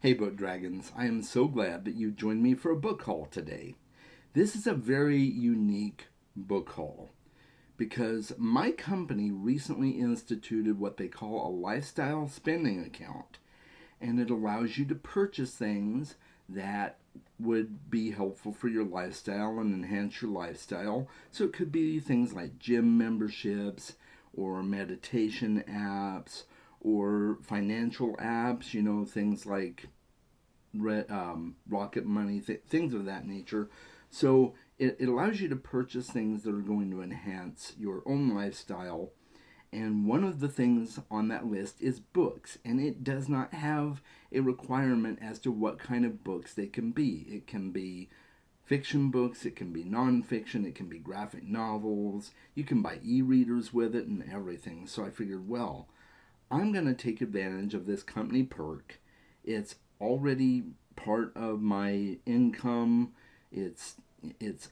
Hey, Book Dragons, I am so glad that you joined me for a book haul today. This is a very unique book haul because my company recently instituted what they call a lifestyle spending account, and it allows you to purchase things that would be helpful for your lifestyle and enhance your lifestyle. So it could be things like gym memberships or meditation apps or financial apps, things like Rocket Money, things of that nature. So it allows you to purchase things that are going to enhance your own lifestyle. And one of the things on that list is books. And it does not have a requirement as to what kind of books they can be. It can be fiction books, it can be nonfiction, it can be graphic novels. You can buy e readers with it and everything. So I figured, well, I'm going to take advantage of this company Perk. It's already part of my income. It's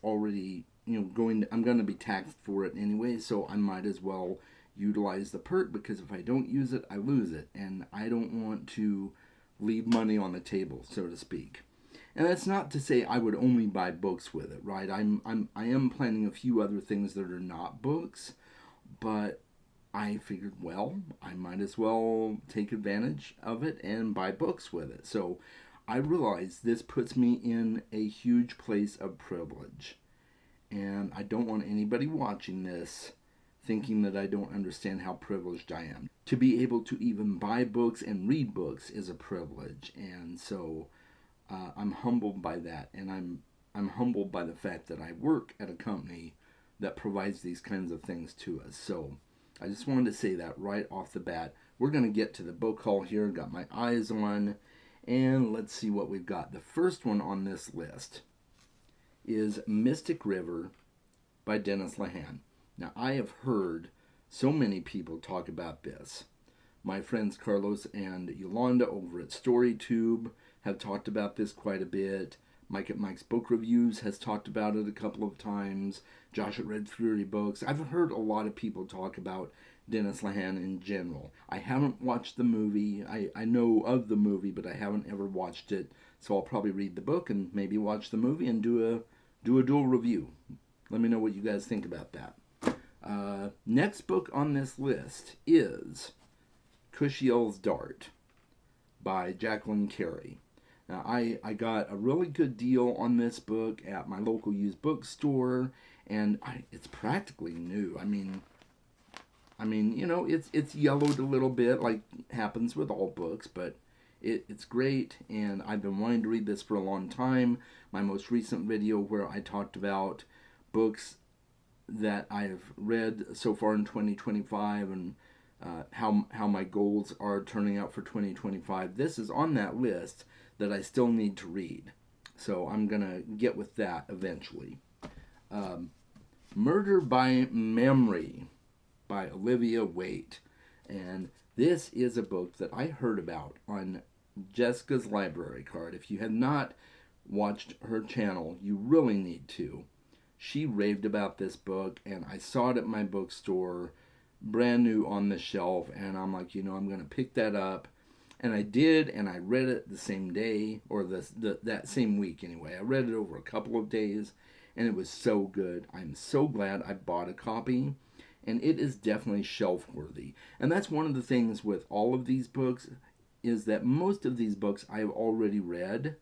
already I'm going to be taxed for it anyway, so I might as well utilize the Perk because if I don't use it, I lose it, and I don't want to leave money on the table, so to speak. And that's not to say I would only buy books with it, right? I am planning a few other things that are not books, but I figured, well, I might as well take advantage of it and buy books with it. So I realized this puts me in a huge place of privilege. And I don't want anybody watching this thinking that I don't understand how privileged I am. To be able to even buy books and read books is a privilege. And so I'm humbled by that. And I'm humbled by the fact that I work at a company that provides these kinds of things to us. So I just wanted to say that right off the bat. We're going to get to the book haul here. Got my eyes on. And let's see what we've got. The first one on this list is Mystic River by Dennis Lehane. Now, I have heard so many people talk about this. My friends Carlos and Yolanda over at StoryTube have talked about this quite a bit. Mike at Mike's Book Reviews has talked about it a couple of times. Josh at Red Fury Books. I've heard a lot of people talk about Dennis Lehane in general. I haven't watched the movie. I know of the movie, but I haven't ever watched it. So I'll probably read the book and maybe watch the movie and do a dual review. Let me know what you guys think about that. Next book on this list is Cushiel's Dart by Jacqueline Carey. Now, I got a really good deal on this book at my local used bookstore, and it's practically new. I mean, it's yellowed a little bit, like happens with all books, but it's great, and I've been wanting to read this for a long time. My most recent video where I talked about books that I've read so far in 2025 and how my goals are turning out for 2025. This is on that list that I still need to read. So I'm going to get with that eventually. Murder by Memory by Olivia Waite. And this is a book that I heard about on Jessica's library card. If you have not watched her channel, you really need to. She raved about this book, and I saw it at my bookstore, brand new on the shelf, and I'm like, I'm going to pick that up. And I did, and I read it the same day, or that same week anyway. I read it over a couple of days, and it was so good. I'm so glad I bought a copy, and it is definitely shelf-worthy. And that's one of the things with all of these books, is that most of these books I have already read,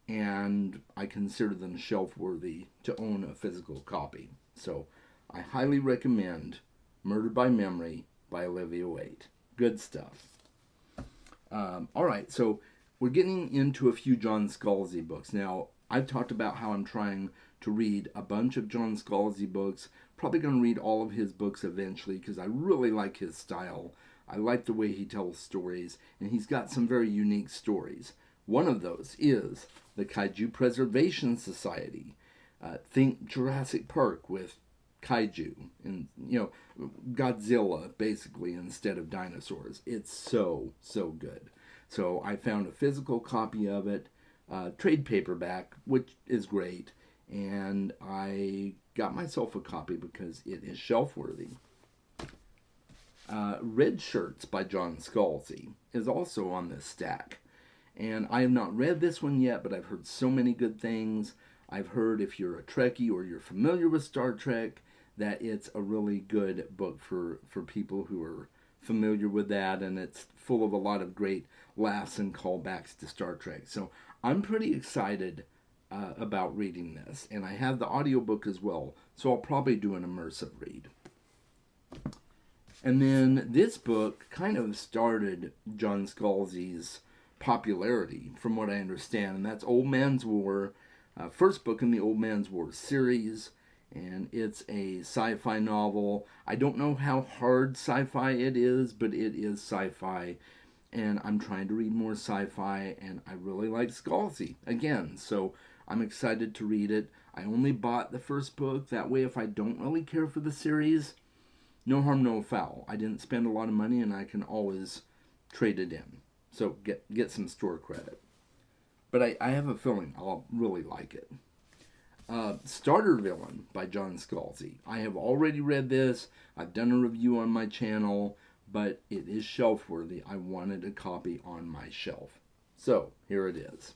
and I consider them shelf-worthy to own a physical copy. So I highly recommend Murder by Memory by Olivia Waite. Good stuff. All right, so we're getting into a few John Scalzi books. Now, I've talked about how I'm trying to read a bunch of John Scalzi books. Probably going to read all of his books eventually because I really like his style. I like the way he tells stories, and he's got some very unique stories. One of those is the Kaiju Preservation Society. Think Jurassic Park with kaiju and Godzilla basically instead of dinosaurs. It's so good. So I found a physical copy of it, trade paperback, which is great, and I got myself a copy because it is shelf worthy. Red Shirts by John Scalzi is also on this stack. And I have not read this one yet, but I've heard so many good things. I've heard if you're a Trekkie or you're familiar with Star Trek, that it's a really good book for people who are familiar with that, and it's full of a lot of great laughs and callbacks to Star Trek. So I'm pretty excited about reading this, and I have the audiobook as well, so I'll probably do an immersive read. And then this book kind of started John Scalzi's popularity, from what I understand, and that's Old Man's War, first book in the Old Man's War series, and it's a sci-fi novel. I don't know how hard sci-fi it is, but it is sci-fi, and I'm trying to read more sci-fi, and I really like Scalzi, again, so I'm excited to read it. I only bought the first book, that way if I don't really care for the series, no harm, no foul. I didn't spend a lot of money, and I can always trade it in. So get some store credit. But I have a feeling I'll really like it. Starter Villain by John Scalzi. I have already read this. I've done a review on my channel, but it is shelf worthy. I wanted a copy on my shelf. So here it is.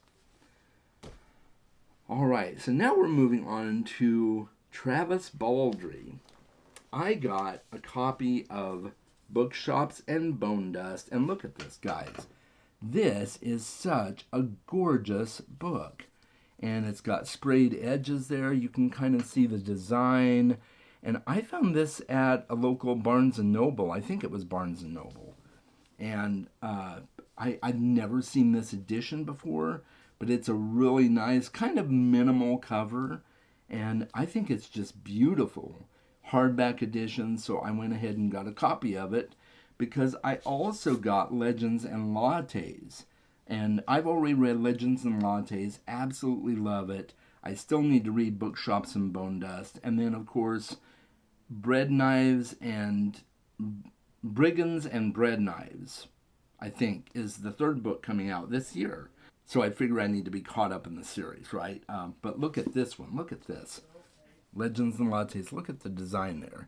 Alright, so now we're moving on to Travis Baldree. I got a copy of Bookshops and Bone Dust, and look at this, guys. This is such a gorgeous book, and it's got sprayed edges there. You can kind of see the design, and I found this at a local Barnes & Noble. I think it was Barnes & Noble, and I've never seen this edition before, but it's a really nice, kind of minimal cover, and I think it's just beautiful. Hardback edition, so I went ahead and got a copy of it because I also got Legends and Lattes, and I've already read Legends and Lattes, absolutely love it. I still need to read Bookshops and Bone Dust, and then of course Bread Knives and Brigands and Bread Knives, I think, is the third book coming out this year. So I figure I need to be caught up in the series, right? But look at this one, look at this. Legends and Lattes. Look at the design there.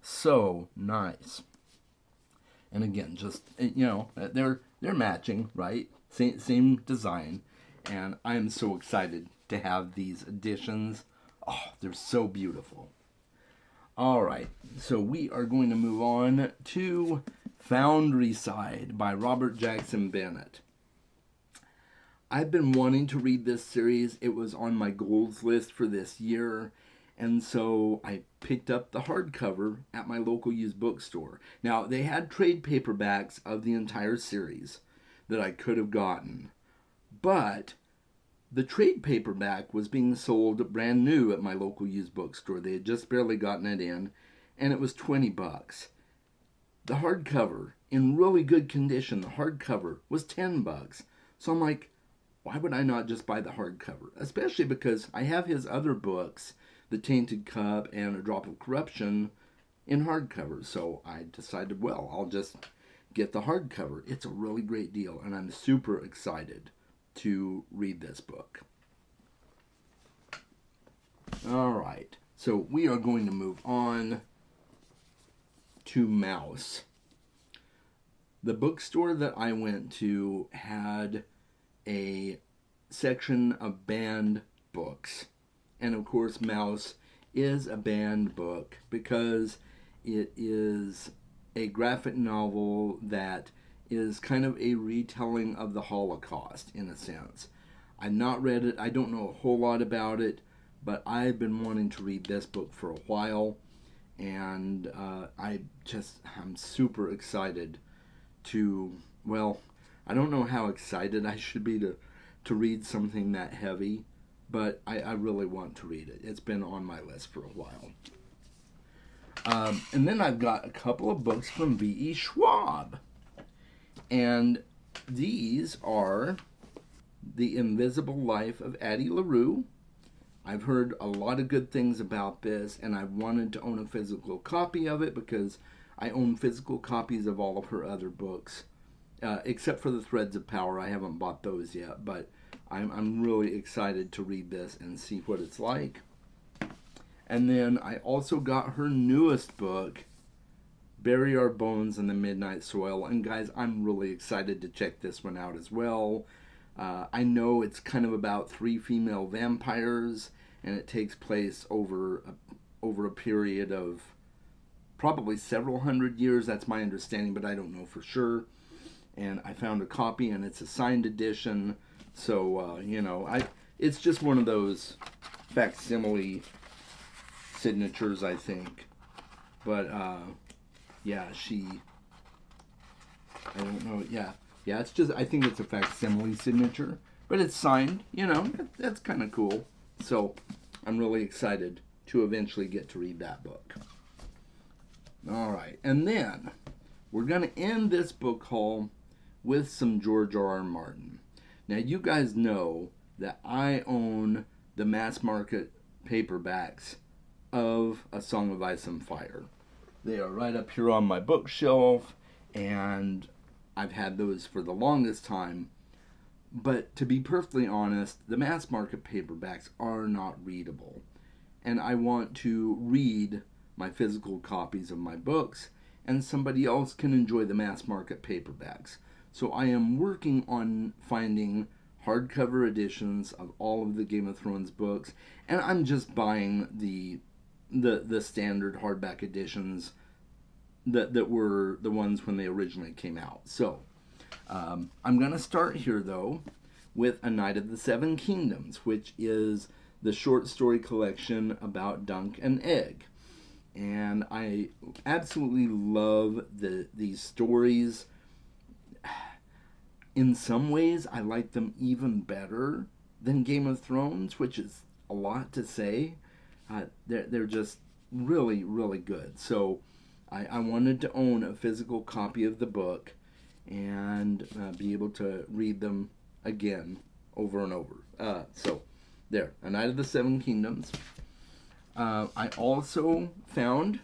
So nice. And again, just, you know, they're matching, right? Same design. And I am so excited to have these editions. Oh, they're so beautiful. All right. So we are going to move on to Foundryside by Robert Jackson Bennett. I've been wanting to read this series. It was on my goals list for this year. And so I picked up the hardcover at my local used bookstore. Now, they had trade paperbacks of the entire series that I could have gotten. But the trade paperback was being sold brand new at my local used bookstore. They had just barely gotten it in, and it was $20. The hardcover, in really good condition, the hardcover was $10. So I'm like, why would I not just buy the hardcover? Especially because I have his other books, The Tainted Cup and A Drop of Corruption, in hardcover. So I decided, well, I'll just get the hardcover. It's a really great deal, and I'm super excited to read this book. All right, so we are going to move on to Mouse. The bookstore that I went to had a section of banned books. And of course, Mouse is a banned book because it is a graphic novel that is kind of a retelling of the Holocaust, in a sense. I've not read it. I don't know a whole lot about it, but I've been wanting to read this book for a while, and I'm super excited to, well, I don't know how excited I should be to read something that heavy, but I really want to read it. It's been on my list for a while. And then I've got a couple of books from V.E. Schwab. And these are The Invisible Life of Addie LaRue. I've heard a lot of good things about this, and I wanted to own a physical copy of it because I own physical copies of all of her other books. Except for the Threads of Power. I haven't bought those yet, but I'm really excited to read this and see what it's like. And then I also got her newest book, Bury Our Bones in the Midnight Soil. And guys, I'm really excited to check this one out as well. I know it's kind of about three female vampires, and it takes place over a period of probably several hundred years. That's my understanding, but I don't know for sure. And I found a copy, and it's a signed edition. So it's just one of those facsimile signatures, I think. But yeah, I don't know. Yeah, it's just, I think it's a facsimile signature, but it's signed. That's kind of cool. So I'm really excited to eventually get to read that book. All right, and then we're going to end this book haul with some George R.R. Martin. Now, you guys know that I own the mass market paperbacks of A Song of Ice and Fire. They are right up here on my bookshelf, and I've had those for the longest time. But to be perfectly honest, the mass market paperbacks are not readable. And I want to read my physical copies of my books, and somebody else can enjoy the mass market paperbacks. So I am working on finding hardcover editions of all of the Game of Thrones books, and I'm just buying the standard hardback editions that were the ones when they originally came out. So I'm going to start here, though, with A Knight of the Seven Kingdoms, which is the short story collection about Dunk and Egg. And I absolutely love these stories. In some ways, I like them even better than Game of Thrones, which is a lot to say. They're just really, really good. So I wanted to own a physical copy of the book and be able to read them again over and over. So there, A Knight of the Seven Kingdoms. I also found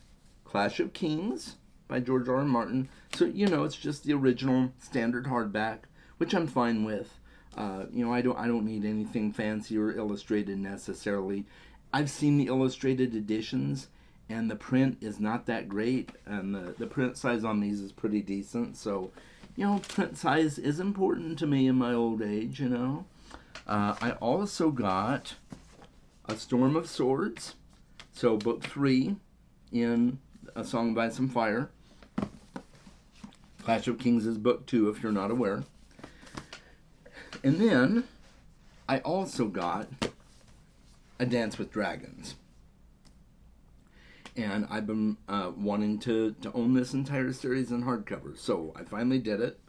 Clash of Kings by George R.R. Martin. So, it's just the original standard hardback, which I'm fine with. I don't need anything fancy or illustrated necessarily. I've seen the illustrated editions, and the print is not that great, and the print size on these is pretty decent. So, print size is important to me in my old age, I also got A Storm of Swords. So, book 3 in A Song of Ice and Fire. Clash of Kings is book 2, if you're not aware. And then I also got A Dance with Dragons. And I've been wanting to own this entire series in hardcover. So I finally did it.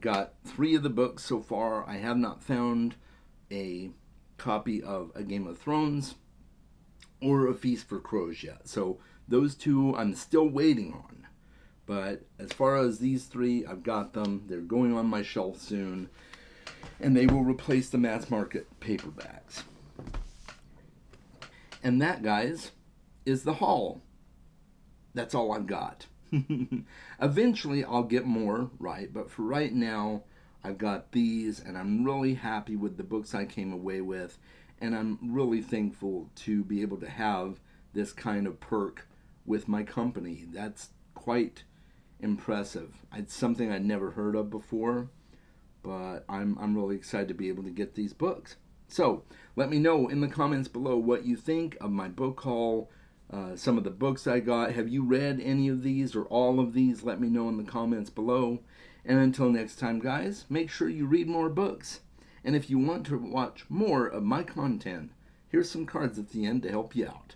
Got 3 of the books so far. I have not found a copy of A Game of Thrones or A Feast for Crows yet. So those 2 I'm still waiting on. But as far as these 3, I've got them. They're going on my shelf soon. And they will replace the mass market paperbacks. And that, guys, is the haul. That's all I've got. Eventually, I'll get more, right? But for right now, I've got these, and I'm really happy with the books I came away with. And I'm really thankful to be able to have this kind of perk with my company. That's quite impressive. It's something I'd never heard of before, but I'm really excited to be able to get these books. So let me know in the comments below what you think of my book haul, some of the books I got. Have you read any of these or all of these? Let me know in the comments below. And until next time, guys, make sure you read more books. And if you want to watch more of my content, here's some cards at the end to help you out.